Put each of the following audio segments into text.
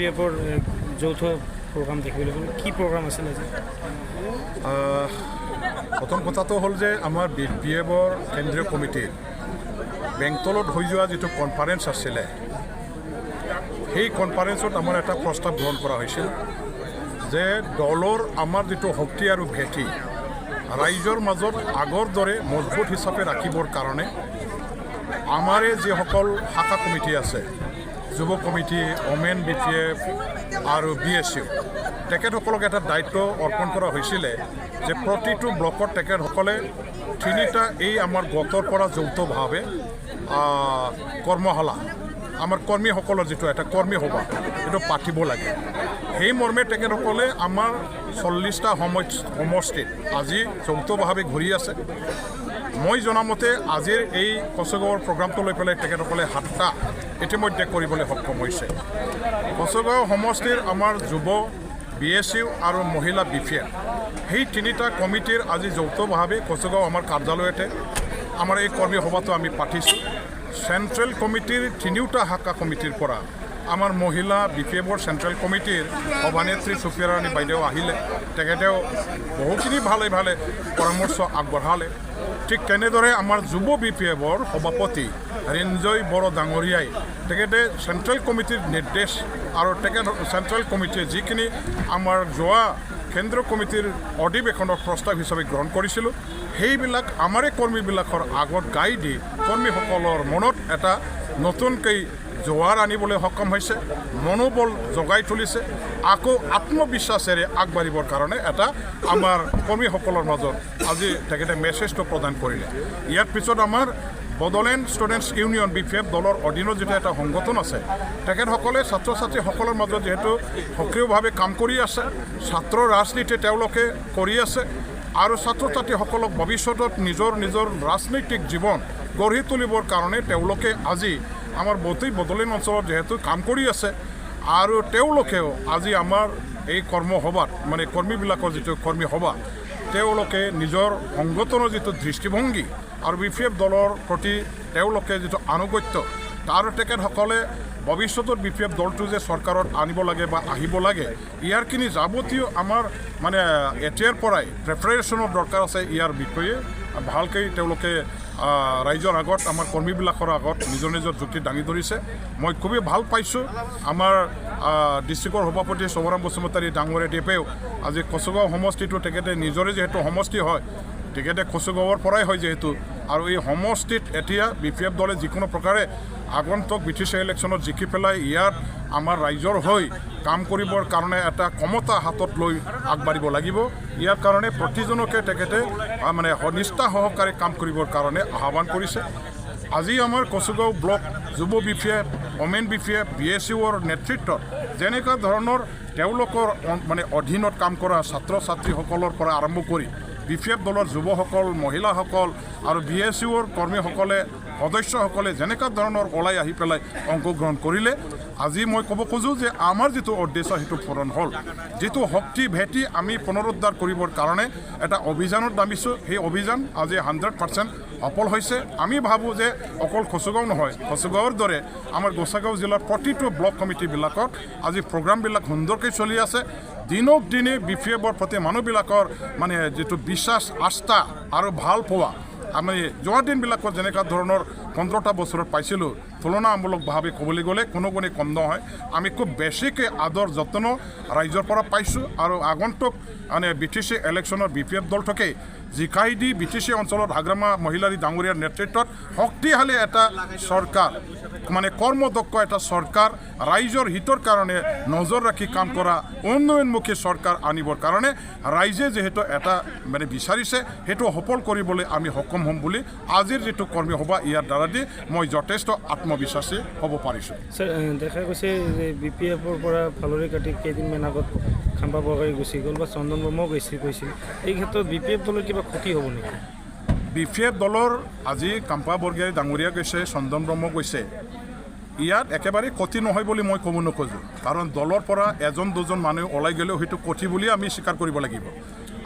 BPFৰ যৌথ প্ৰগ্ৰাম দেখিবলৈ পালোঁ কি প্ৰগ্ৰাম আছিল আজি প্ৰথম কথাটো হ'ল যে আমাৰ BPFৰ কেন্দ্ৰীয় কমিটিৰ বেংতলত হৈ যোৱা যিটো কনফাৰেন্স আছিলে সেই কনফাৰেন্সত আমাৰ এটা প্ৰস্তাৱ গ্ৰহণ কৰা হৈছিল যে দলৰ আমাৰ যিটো শক্তি আৰু ভেটি ৰাইজৰ মাজত আগৰ দৰে মজবুত হিচাপে ৰাখিবৰ কাৰণে আমাৰে যিসকল শাখা কমিটি আছে যুৱ কমিটি ওমেন BPF আৰু BSU তেখেতসকলক এটা দায়িত্ব অৰ্পণ কৰা হৈছিলে যে প্ৰতিটো ব্লকত তেখেতসকলে তিনিটা এই আমাৰ গোটৰ পৰা যৌথভাৱে কৰ্মশালা আমাৰ কৰ্মীসকলৰ যিটো এটা কৰ্মী সভা এইটো পাতিব লাগে সেই মৰ্মে তেখেতসকলে আমাৰ 40টা সমষ্টিত আজি যৌথভাৱে ঘূৰি আছে মই জনামতে আজিৰ এই কচগাঁৱৰ প্ৰগ্ৰামটো লৈ পেলাই তেখেতসকলে 7টা ইতিমধ্যে কৰিবলৈ সক্ষম হৈছে কচগাঁও সমষ্টিৰ আমাৰ যুৱ BSU আৰু মহিলা BPF সেই তিনিটা কমিটিৰ আজি যৌথভাৱে কচগাঁও আমাৰ কাৰ্যালয়তে আমাৰ এই কৰ্মী সভাটো আমি পাতিছোঁ চেণ্ট্ৰেল কমিটিৰ তিনিওটা শাখা কমিটিৰ পৰা আমাৰ মহিলা BPFৰ চেণ্ট্ৰেল কমিটিৰ সভানেত্ৰী সুপ্ৰিয়া ৰাণী বাইদেউ আহিলে তেখেতেও বহুখিনি ভালে পৰামৰ্শ আগবঢ়ালে ঠিক তেনেদৰে আমাৰ যুৱ BPFৰ সভাপতি ৰিঞ্জয় বড়ো ডাঙৰীয়াই তেখেতে চেণ্ট্ৰেল কমিটিৰ নিৰ্দেশ আৰু তেখেত চেণ্ট্ৰেল কমিটিয়ে যিখিনি আমাৰ যোৱা কেন্দ্ৰীয় কমিটিৰ অধিৱেশনৰ প্ৰস্তাৱ হিচাপে গ্ৰহণ কৰিছিলোঁ সেইবিলাক আমাৰে কৰ্মীবিলাকৰ আগত গাই দি কৰ্মীসকলৰ মনত এটা নতুনকৈ জোৱাৰ আনিবলৈ সক্ষম হৈছে মনোবল জগাই তুলিছে আকৌ আত্মবিশ্বাসেৰে আগবাঢ়িবৰ কাৰণে এটা আমাৰ কৰ্মীসকলৰ মাজত আজি তেখেতে মেছেজটো প্ৰদান কৰিলে ইয়াৰ পিছত আমাৰ Bodoland ষ্টুডেণ্টছ ইউনিয়ন BPF দলৰ অধীনত যেটা এটা সংগঠন আছে তেখেতসকলে ছাত্ৰ ছাত্ৰীসকলৰ মাজত যেহেতু সক্ৰিয়ভাৱে কাম কৰি আছে ছাত্ৰ ৰাজনীতি তেওঁলোকে কৰি আছে আৰু ছাত্ৰ ছাত্ৰীসকলক ভৱিষ্যতত নিজৰ ৰাজনৈতিক জীৱন গঢ়ি তুলিবৰ কাৰণে তেওঁলোকে আজি আমাৰ Bodoland অঞ্চলত যেহেতু কাম কৰি আছে আৰু তেওঁলোকেও আজি আমাৰ এই কৰ্মসভাত মানে কৰ্মীবিলাকৰ যিটো কৰ্মী সভা তেওঁলোকে নিজৰ সংগঠনৰ যিটো দৃষ্টিভংগী আৰু BPF দলৰ প্ৰতি তেওঁলোকে যিটো আনুগত্য তাৰ তেখেতসকলে ভৱিষ্যতৰ BPF দলটো যে চৰকাৰত আনিব লাগে বা আহিব লাগে ইয়াৰখিনি যাৱতীয় আমাৰ মানে এতিয়াৰ পৰাই প্ৰিপাৰেশ্যনৰ দৰকাৰ আছে ইয়াৰ বিষয়ে ভালকৈ তেওঁলোকে ৰাইজৰ আগত আমাৰ কৰ্মীবিলাকৰ আগত নিজৰ যুক্তি দাঙি ধৰিছে মই খুবেই ভাল পাইছোঁ আমাৰ ডিষ্ট্ৰিক্টৰ সভাপতি সবৰাম বসুমতাৰী ডাঙৰীয়াদেৱেও আজি কচগাঁও সমষ্টিটো তেখেতে নিজৰে যেহেতু সমষ্টি হয় তেখেতে কচগাঁৱৰ পৰাই হয় যেহেতু আৰু এই সমষ্টিত এতিয়া BPF দলে যিকোনো প্ৰকাৰে আগন্তুক BTC ইলেকশ্যনত জিকি পেলাই ইয়াত আমাৰ ৰাইজৰ হৈ কাম কৰিবৰ কাৰণে এটা ক্ষমতা হাতত লৈ আগবাঢ়িব লাগিব ইয়াৰ কাৰণে প্ৰতিজনকে তেখেতে মানে নিষ্ঠা সহকাৰে কাম কৰিবৰ কাৰণে আহ্বান কৰিছে আজি আমাৰ কচগাঁও ব্লক যুৱ BPF ওমেন BPF BSUৰ নেতৃত্বত যেনেকুৱা ধৰণৰ তেওঁলোকৰ মানে অধীনত কাম কৰা ছাত্ৰ ছাত্ৰীসকলৰ পৰা আৰম্ভ কৰি BPF দলৰ যুৱসকল মহিলাসকল আৰু BSUৰ কৰ্মীসকলে সদস্যসকলে যেনেকুৱা ধৰণৰ ওলাই আহি পেলাই অংশগ্ৰহণ কৰিলে আজি মই ক'ব খোজোঁ যে আমাৰ যিটো উদ্দেশ্য সেইটো পূৰণ হ'ল যিটো শক্তি ভেটি আমি পুনৰুদ্ধাৰ কৰিবৰ কাৰণে এটা অভিযানত নামিছোঁ সেই অভিযান আজি 100% সফল হৈছে আমি ভাবোঁ যে অকল কচগাঁও নহয় কচগাঁৱৰ দৰে আমাৰ গোসাইগাঁও জিলাৰ প্ৰতিটো ব্লক কমিটিবিলাকত আজি প্ৰগ্ৰামবিলাক সুন্দৰকৈ চলি আছে দিনক দিনে BPFৰ প্ৰতি মানুহবিলাকৰ মানে যিটো বিশ্বাস আস্থা আৰু ভাল পোৱা আমি যোৱা দিনবিলাকত যেনেকুৱা ধৰণৰ 15টা বছৰত পাইছিলোঁ তুলনামূলকভাৱে ক'বলৈ গ'লে কোনো কম নহয় আমি খুব বেছিকৈ আদৰ যত্ন ৰাইজৰ পৰা পাইছোঁ আৰু আগন্তুক মানে BTC ইলেকশ্যনৰ BPF দলটোকে জিকাই দি BTC অঞ্চলত হাগ্ৰামা মহিলাৰী ডাঙৰীয়াৰ নেতৃত্বত শক্তিশালী এটা চৰকাৰ মানে কৰ্মদক্ষ এটা চৰকাৰ ৰাইজৰ হিতৰ কাৰণে নজৰ ৰাখি কাম কৰা উন্নয়নমুখী চৰকাৰ আনিবৰ কাৰণে ৰাইজে যেহেতু এটা মানে বিচাৰিছে সেইটো সফল কৰিবলৈ আমি সক্ষম হ'ম বুলি আজিৰ যিটো কৰ্মী সভা ইয়াৰ দ্বাৰা দি মই যথেষ্ট আত্মবিশ্বাসী হ'ব পাৰিছোঁ স্যাৰ দেখা গৈছে যে BPFৰ পৰা ফালৰি কাটি কেইদিনমান আগত খাম্পা বৰগাড়ী গুচি গ'ল বা চন্দন ব্ৰহ্মাও গৈছিল এই ক্ষেত্ৰত BPF দলৰ কিবা ক্ষতি হ'ব নেকি BPF দলৰ আজি কাম্পা বৰগাড়ী ডাঙৰীয়া গৈছে চন্দন ব্ৰহ্ম গৈছে ইয়াত একেবাৰে ক্ষতি নহয় বুলি মই ক'ব নোখোজোঁ কাৰণ দলৰ পৰা এজন দুজন মানুহ ওলাই গ'লেও সেইটো ক্ষতি বুলি আমি স্বীকাৰ কৰিব লাগিব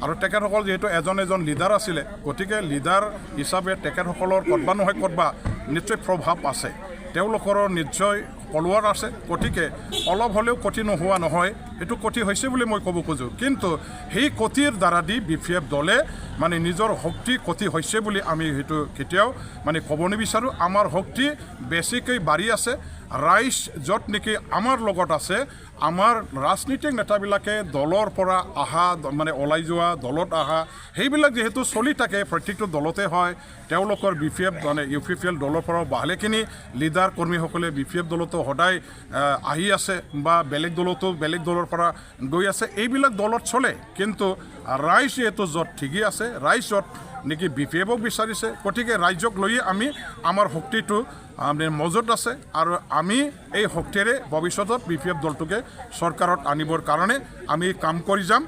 আৰু তেখেতসকল যেহেতু এজন লিডাৰ আছিলে গতিকে লিডাৰ হিচাপে তেখেতসকলৰ ক'তবা নহয় ক'তবা নিশ্চয় প্ৰভাৱ আছে তেওঁলোকৰ নিশ্চয় ফলোৱাৰ আছে গতিকে অলপ হ'লেও ক্ষতি নোহোৱা নহয় সেইটো ক্ষতি হৈছে বুলি মই ক'ব খোজোঁ কিন্তু সেই ক্ষতিৰ দ্বাৰা দি BPF দলে মানে নিজৰ শক্তি ক্ষতি হৈছে বুলি আমি সেইটো কেতিয়াও মানে ক'ব নিবিচাৰোঁ আমাৰ শক্তি বেছিকৈ বাঢ়ি আছে ৰাইজ য'ত নেকি আমাৰ লগত আছে আমাৰ ৰাজনীতিক নেতাবিলাকে দলৰ পৰা আহা মানে ওলাই যোৱা দলত আহা সেইবিলাক যেহেতু চলি থাকে প্ৰত্যেকটো দলতে হয় তেওঁলোকৰ BPF মানে UPPL দলৰ পৰা ভালেখিনি লিডাৰ কৰ্মীসকলে BPF দলতো সদায় আহি আছে বা বেলেগ দলতো বেলেগ দলৰ পৰা গৈ আছে এইবিলাক দলত চলে কিন্তু ৰাইজ যেহেতু য'ত ঠিকই আছে ৰাইজ য'ত নেকি BPFক বিচাৰিছে গতিকে ৰাইজক লৈয়ে আমি আমাৰ শক্তিটো মজুত আছে আৰু আমি এই শক্তিৰে ভৱিষ্যতত BPF দলটোকে চৰকাৰত আনিবৰ কাৰণে আমি কাম কৰি যাম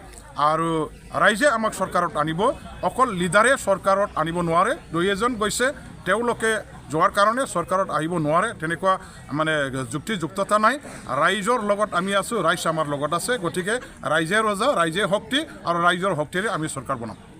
আৰু ৰাইজে আমাক চৰকাৰত আনিব অকল লিডাৰে চৰকাৰত আনিব নোৱাৰে দুই এজন গৈছে তেওঁলোকে যোৱাৰ কাৰণে চৰকাৰত আহিব নোৱাৰে তেনেকুৱা মানে যুক্তিযুক্ততা নাই ৰাইজৰ লগত আমি আছোঁ ৰাইজ আমাৰ লগত আছে গতিকে ৰাইজে ৰজা ৰাইজে শক্তি আৰু ৰাইজৰ শক্তিৰে আমি চৰকাৰ বনাম